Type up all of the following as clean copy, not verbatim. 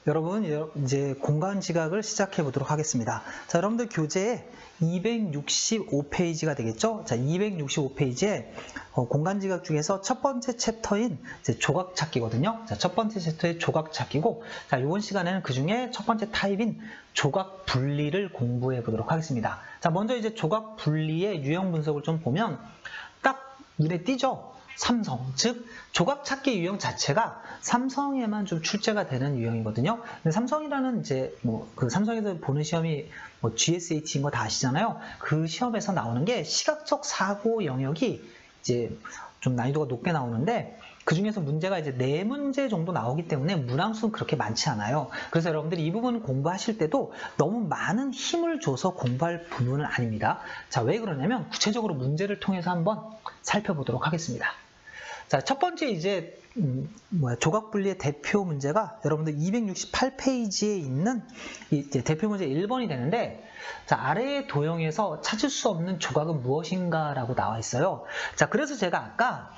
여러분 이제 공간 지각을 시작해 보도록 하겠습니다. 자, 여러분들 교재에 265페이지가 되겠죠? 자, 265페이지에 공간 지각 중에서 첫 번째 챕터인 이제 조각 찾기거든요. 자, 첫 번째 챕터의 조각 찾기고, 자, 이번 시간에는 그 중에 첫 번째 타입인 조각 분리를 공부해 보도록 하겠습니다. 자, 먼저 이제 조각 분리의 유형 분석을 좀 보면 딱 눈에 띄죠? 삼성, 즉 조각 찾기 유형 자체가 삼성에만 좀 출제가 되는 유형이거든요. 근데 삼성이라는 이제 그 삼성에서 보는 시험이 GSAT인 거 다 아시잖아요. 그 시험에서 나오는 게 시각적 사고 영역이 이제 좀 난이도가 높게 나오는데, 그 중에서 문제가 이제 4문제 정도 나오기 때문에 문항수는 그렇게 많지 않아요. 그래서 여러분들이 이 부분 공부하실 때도 너무 많은 힘을 줘서 공부할 부분은 아닙니다. 자, 왜 그러냐면 구체적으로 문제를 통해서 한번 살펴보도록 하겠습니다. 자, 첫 번째 이제 조각 분리의 대표 문제가 여러분들 268페이지에 있는 이제 대표 문제 1번이 되는데, 자, 아래의 도형에서 찾을 수 없는 조각은 무엇인가 라고 나와 있어요. 자, 그래서 제가 아까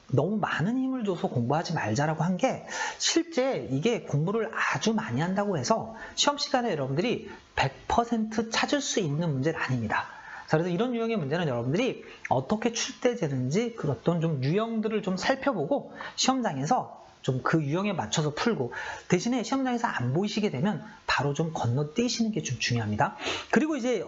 너무 많은 힘을 줘서 공부하지 말자라고 한 게, 실제 이게 공부를 아주 많이 한다고 해서 시험 시간에 여러분들이 100% 찾을 수 있는 문제는 아닙니다. 자, 그래서 이런 유형의 문제는 여러분들이 어떻게 출제되는지 그 어떤 좀 유형들을 좀 살펴보고 시험장에서 좀 그 유형에 맞춰서 풀고, 대신에 시험장에서 안 보이시게 되면 바로 좀 건너뛰시는 게 좀 중요합니다. 그리고 이제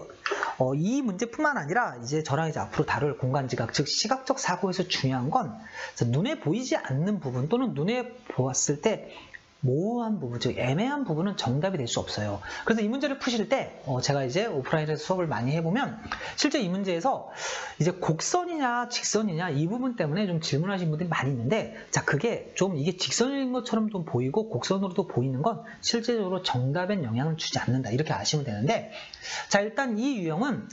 이 문제뿐만 아니라 이제 저랑 이제 앞으로 다룰 공간지각, 즉 시각적 사고에서 중요한 건 눈에 보이지 않는 부분 또는 눈에 보았을 때 모호한 부분, 즉 애매한 부분은 정답이 될 수 없어요. 그래서 이 문제를 푸실 때 제가 이제 오프라인에서 수업을 많이 해보면 실제 이 문제에서 이제 곡선이냐 직선이냐 이 부분 때문에 좀 질문하신 분들이 많이 있는데, 자, 그게 좀 이게 직선인 것처럼 좀 보이고 곡선으로도 보이는 건 실제적으로 정답엔 영향을 주지 않는다, 이렇게 아시면 되는데, 자, 일단 이 유형은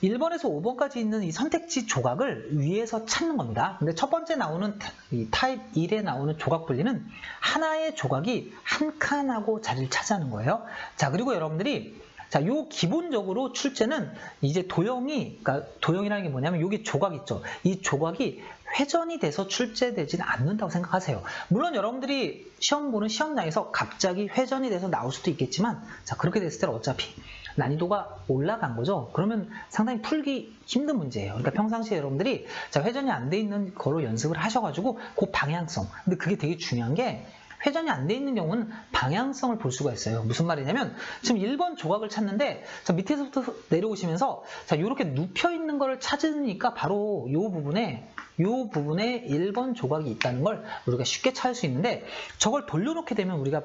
1번에서 5번까지 있는 이 선택지 조각을 위에서 찾는 겁니다. 근데 첫 번째 나오는 이 타입 1에 나오는 조각 분리는 하나의 조각이 한 칸하고 자리를 차지하는 거예요. 자, 그리고 여러분들이 자, 요 기본적으로 출제는 이제 그러니까 도형이라는 게 뭐냐면 여기 조각 있죠. 이 조각이 회전이 돼서 출제되지는 않는다고 생각하세요. 물론 여러분들이 시험 보는 시험장에서 갑자기 회전이 돼서 나올 수도 있겠지만, 자, 그렇게 됐을 때는 어차피 난이도가 올라간 거죠. 그러면 상당히 풀기 힘든 문제예요. 그러니까 평상시에 여러분들이 자, 회전이 안 돼 있는 거로 연습을 하셔가지고 그 방향성, 근데 그게 되게 중요한 게, 회전이 안 돼 있는 경우는 방향성을 볼 수가 있어요. 무슨 말이냐면 지금 1번 조각을 찾는데, 자, 밑에서부터 내려오시면서 자, 이렇게 눕혀 있는 거를 찾으니까 바로 이 부분에 1번 조각이 있다는 걸 우리가 쉽게 찾을 수 있는데, 저걸 돌려놓게 되면 우리가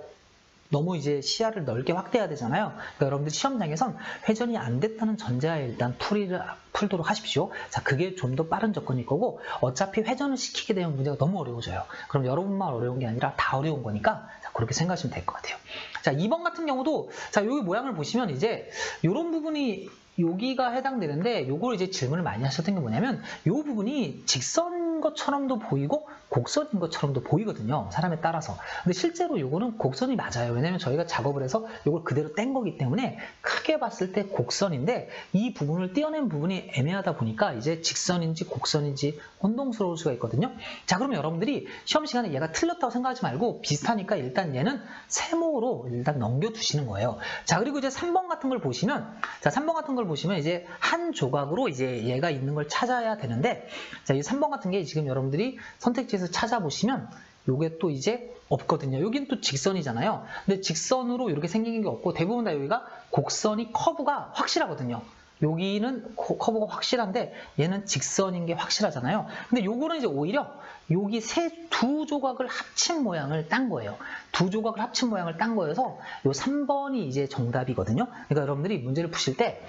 너무 이제 시야를 넓게 확대해야 되잖아요. 그러니까 여러분들 시험장에선 회전이 안 됐다는 전제하에 일단 풀도록 하십시오. 자, 그게 좀 더 빠른 접근일 거고, 어차피 회전을 시키게 되면 문제가 너무 어려워져요. 그럼 여러분만 어려운 게 아니라 다 어려운 거니까, 자, 그렇게 생각하시면 될 것 같아요. 자, 2번 같은 경우도 자, 여기 모양을 보시면 이제 이런 부분이 여기가 해당되는데, 요걸 이제 질문을 많이 하셨던 게 뭐냐면, 요 부분이 직선인 것처럼도 보이고 곡선인 것처럼도 보이거든요, 사람에 따라서. 근데 실제로 요거는 곡선이 맞아요. 왜냐면 저희가 작업을 해서 요걸 그대로 뗀 거기 때문에 크게 봤을 때 곡선인데, 이 부분을 떼어낸 부분이 애매하다 보니까 이제 직선인지 곡선인지 혼동스러울 수가 있거든요. 자, 그러면 여러분들이 시험 시간에 얘가 틀렸다고 생각하지 말고 비슷하니까 일단 얘는 세모로 일단 넘겨두시는 거예요. 자, 그리고 이제 3번 같은 걸 보시면, 자, 3번 같은 걸 보시면 이제 한 조각으로 이제 얘가 있는 걸 찾아야 되는데, 자, 이 3번 같은 게 지금 여러분들이 선택지에서 찾아보시면 요게 또 이제 없거든요. 여기는 또 직선이잖아요. 근데 직선으로 이렇게 생긴 게 없고, 대부분 다 여기가 곡선이 커브가 확실하거든요. 여기는 커브가 확실한데 얘는 직선인 게 확실하잖아요. 근데 요거는 이제 오히려 여기 두 조각을 합친 모양을 딴 거예요. 두 조각을 합친 모양을 딴 거여서 요 3번이 이제 정답이거든요. 그러니까 여러분들이 문제를 푸실 때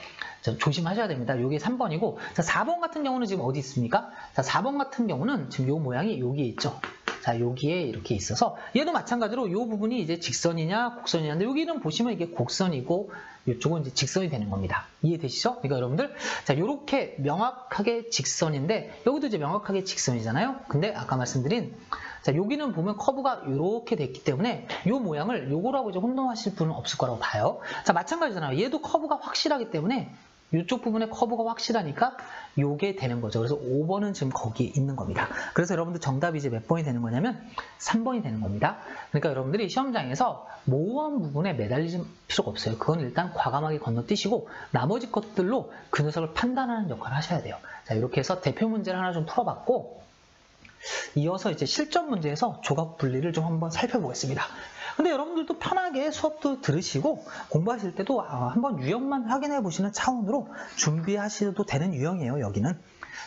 조심하셔야 됩니다. 요게 3번이고, 자, 4번 같은 경우는 지금 어디 있습니까? 자, 4번 같은 경우는 지금 요 모양이 여기에 있죠. 자, 여기에 이렇게 있어서 얘도 마찬가지로 요 부분이 이제 직선이냐 곡선이냐, 근데 여기는 보시면 이게 곡선이고 이쪽은 이제 직선이 되는 겁니다. 이해되시죠? 그러니까 여러분들, 자, 요렇게 명확하게 직선인데 여기도 이제 명확하게 직선이잖아요. 근데 아까 말씀드린, 자, 여기는 보면 커브가 이렇게 됐기 때문에 요 모양을 요거라고 이제 혼동하실 분은 없을 거라고 봐요. 자, 마찬가지잖아요. 얘도 커브가 확실하기 때문에 이쪽 부분에 커브가 확실하니까 요게 되는 거죠. 그래서 5번은 지금 거기에 있는 겁니다. 그래서 여러분들 정답이 이제 몇 번이 되는 거냐면 3번이 되는 겁니다. 그러니까 여러분들이 시험장에서 모호한 부분에 매달리실 필요가 없어요. 그건 일단 과감하게 건너뛰시고 나머지 것들로 그 녀석을 판단하는 역할을 하셔야 돼요. 자, 이렇게 해서 대표 문제를 하나 좀 풀어봤고, 이어서 이제 실전 문제에서 조각 분리를 좀 한번 살펴보겠습니다. 근데 여러분들도 편하게 수업도 들으시고 공부하실 때도 한번 유형만 확인해 보시는 차원으로 준비하셔도 되는 유형이에요, 여기는.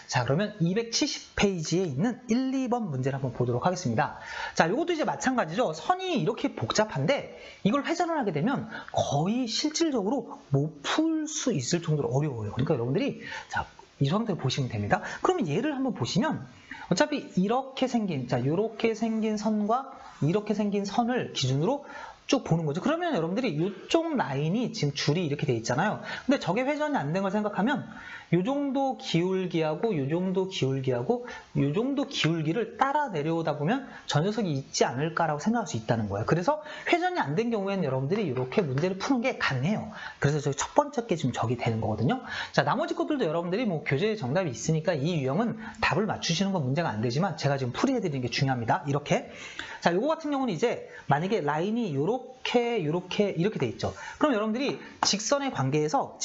자, 그러면 270페이지에 있는 1, 2번 문제를 한번 보도록 하겠습니다. 자, 이것도 이제 마찬가지죠. 선이 이렇게 복잡한데 이걸 회전을 하게 되면 거의 실질적으로 못 풀 수 있을 정도로 어려워요. 그러니까 여러분들이 자, 이 상태로 보시면 됩니다. 그러면 얘를 한번 보시면 어차피 이렇게 생긴, 자, 이렇게 생긴 선과 이렇게 생긴 선을 기준으로 쭉 보는 거죠. 그러면 여러분들이 이쪽 라인이 지금 줄이 이렇게 돼 있잖아요. 근데 저게 회전이 안 된 걸 생각하면 이 정도 기울기하고 이 정도 기울기하고 이 정도 기울기를 따라 내려오다 보면 저 녀석이 있지 않을까라고 생각할 수 있다는 거예요. 그래서 회전이 안 된 경우에는 여러분들이 이렇게 문제를 푸는 게 가능해요. 그래서 저기 첫 번째 게 지금 저기 되는 거거든요. 자, 나머지 것들도 여러분들이 뭐 교재에 정답이 있으니까 이 유형은 답을 맞추시는 건 문제가 안 되지만 제가 지금 풀이해드리는 게 중요합니다. 이렇게. 자, 요거 같은 경우는 이제 만약에 라인이 이렇게 돼 있죠. 그럼 여러분들이 직선의 관계에서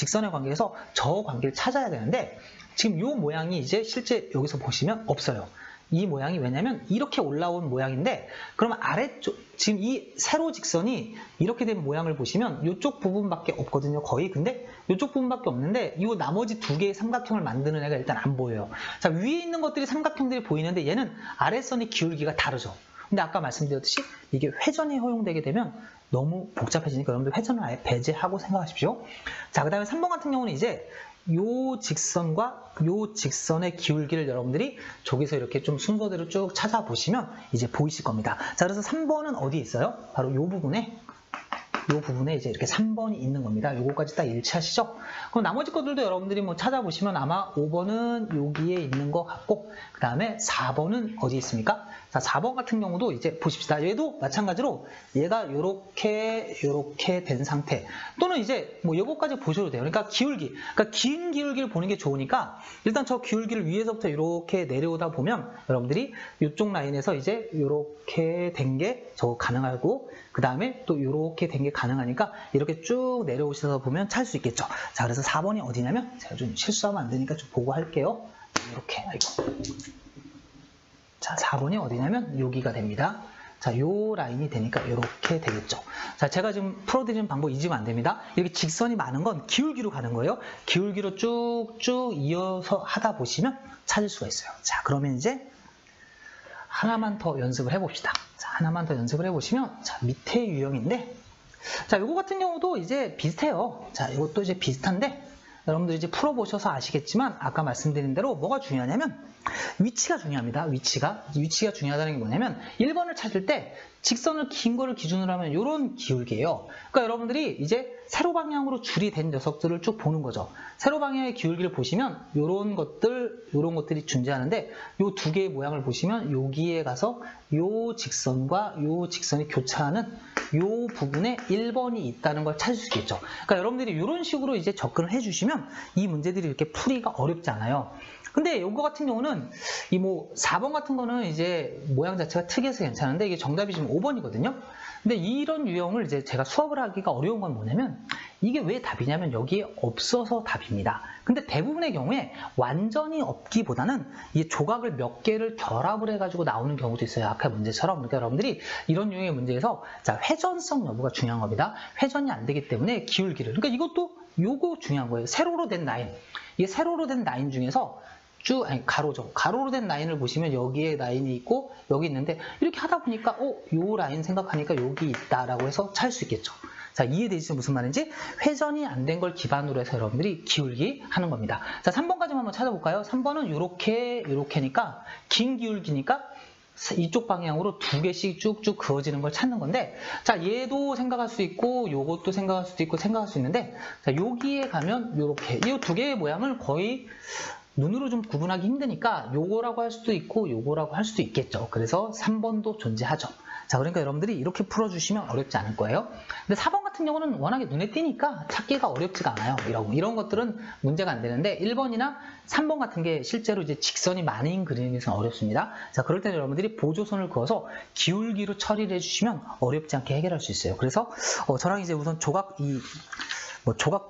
저 관계를 찾아야 되는데 지금 요 모양이 이제 실제 여기서 보시면 없어요. 이 모양이 왜냐면 이렇게 올라온 모양인데 그러면 아래쪽 지금 이 세로 직선이 이렇게 된 모양을 보시면 이쪽 부분밖에 없거든요. 거의. 근데 이쪽 부분밖에 없는데 이 나머지 두 개의 삼각형을 만드는 애가 일단 안 보여요. 자, 위에 있는 것들이 삼각형들이 보이는데 얘는 아래선의 기울기가 다르죠. 근데 아까 말씀드렸듯이 이게 회전이 허용되게 되면 너무 복잡해지니까 여러분들 회전을 아예 배제하고 생각하십시오. 자, 그 다음에 3번 같은 경우는 이제 요 직선과 요 직선의 기울기를 여러분들이 저기서 이렇게 좀 순서대로 쭉 찾아보시면 이제 보이실 겁니다. 자, 그래서 3번은 어디에 있어요? 바로 요 부분에 이제 이렇게 3번이 있는 겁니다. 요거까지 딱 일치하시죠? 그럼 나머지 것들도 여러분들이 뭐 찾아보시면 아마 5번은 여기에 있는 것 같고, 그 다음에 4번은 어디 있습니까? 자, 4번 같은 경우도 이제 보십시다. 얘도 마찬가지로 얘가 요렇게 된 상태. 또는 이제 뭐 요거까지 보셔도 돼요. 그러니까 기울기. 그러니까 긴 기울기를 보는 게 좋으니까 일단 저 기울기를 위에서부터 이렇게 내려오다 보면 여러분들이 이쪽 라인에서 이제 요렇게 된 게 저 가능하고, 그 다음에 또 이렇게 된 게 가능하니까 이렇게 쭉 내려오셔서 보면 찾을 수 있겠죠. 자, 그래서 4번이 어디냐면 제가 좀 실수하면 안 되니까 좀 보고 할게요. 이렇게. 아이고. 자, 4번이 어디냐면 여기가 됩니다. 자, 요 라인이 되니까 이렇게 되겠죠. 자, 제가 지금 풀어드리는 방법 잊으면 안 됩니다. 이렇게 직선이 많은 건 기울기로 가는 거예요. 기울기로 쭉쭉 이어서 하다 보시면 찾을 수가 있어요. 자, 그러면 이제 하나만 더 연습을 해봅시다. 자, 하나만 더 연습을 해보시면, 자, 밑에 유형인데, 자, 요거 같은 경우도 이제 비슷해요. 자, 이것도 이제 비슷한데, 여러분들 이제 풀어보셔서 아시겠지만, 아까 말씀드린 대로 뭐가 중요하냐면, 위치가 중요합니다. 위치가 중요하다는 게 뭐냐면, 1번을 찾을 때, 직선을 긴 거를 기준으로 하면 이런 기울기예요. 그러니까 여러분들이 이제 세로 방향으로 줄이 된 녀석들을 쭉 보는 거죠. 세로 방향의 기울기를 보시면 이런 것들이 존재하는데 이 두 개의 모양을 보시면 여기에 가서 이 직선과 이 직선이 교차하는 이 부분에 1번이 있다는 걸 찾을 수 있겠죠. 그러니까 여러분들이 이런 식으로 이제 접근을 해주시면 이 문제들이 이렇게 풀이가 어렵지 않아요. 근데 이거 같은 경우는 이 뭐 4번 같은 거는 이제 모양 자체가 특이해서 괜찮은데 이게 정답이 지금 5번이거든요. 근데 이런 유형을 이제 제가 수업을 하기가 어려운 건 뭐냐면 이게 왜 답이냐면 여기에 없어서 답입니다. 근데 대부분의 경우에 완전히 없기보다는 이 조각을 몇 개를 결합을 해가지고 나오는 경우도 있어요. 아까 문제처럼. 그러니까 여러분들이 이런 유형의 문제에서 자, 회전성 여부가 중요한 겁니다. 회전이 안 되기 때문에 기울기를. 그러니까 이것도 요거 중요한 거예요. 세로로 된 라인. 이 세로로 된 라인 중에서 가로죠. 가로로 된 라인을 보시면 여기에 라인이 있고 여기 있는데 이렇게 하다 보니까 요 라인 생각하니까 여기 있다라고 해서 찾을 수 있겠죠. 자, 이해되시죠? 무슨 말인지? 회전이 안 된 걸 기반으로 해서 여러분들이 기울기 하는 겁니다. 자, 3번까지만 한번 찾아볼까요? 3번은 요렇게니까 긴 기울기니까 이쪽 방향으로 두 개씩 쭉쭉 그어지는 걸 찾는 건데, 자, 얘도 생각할 수 있고 요것도 생각할 수도 있고 생각할 수 있는데, 자, 여기에 가면 요렇게 이 두 개의 모양을 거의 눈으로 좀 구분하기 힘드니까 요거라고 할 수도 있고 요거라고 할 수도 있겠죠. 그래서 3번도 존재하죠. 자, 그러니까 여러분들이 이렇게 풀어주시면 어렵지 않을 거예요. 근데 4번 같은 같은 경우는 워낙에 눈에 띄니까 찾기가 어렵지가 않아요. 이런 것들은 문제가 안 되는데 1번이나 3번 같은 게 실제로 이제 직선이 많은 그림에서는 어렵습니다. 자, 그럴 때는 여러분들이 보조선을 그어서 기울기로 처리를 해주시면 어렵지 않게 해결할 수 있어요. 그래서 저랑 이제 우선 조각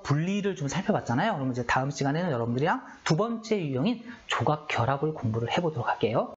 분리를 좀 살펴봤잖아요. 그러면 이제 다음 시간에는 여러분들이랑 두 번째 유형인 조각 결합을 공부를 해보도록 할게요.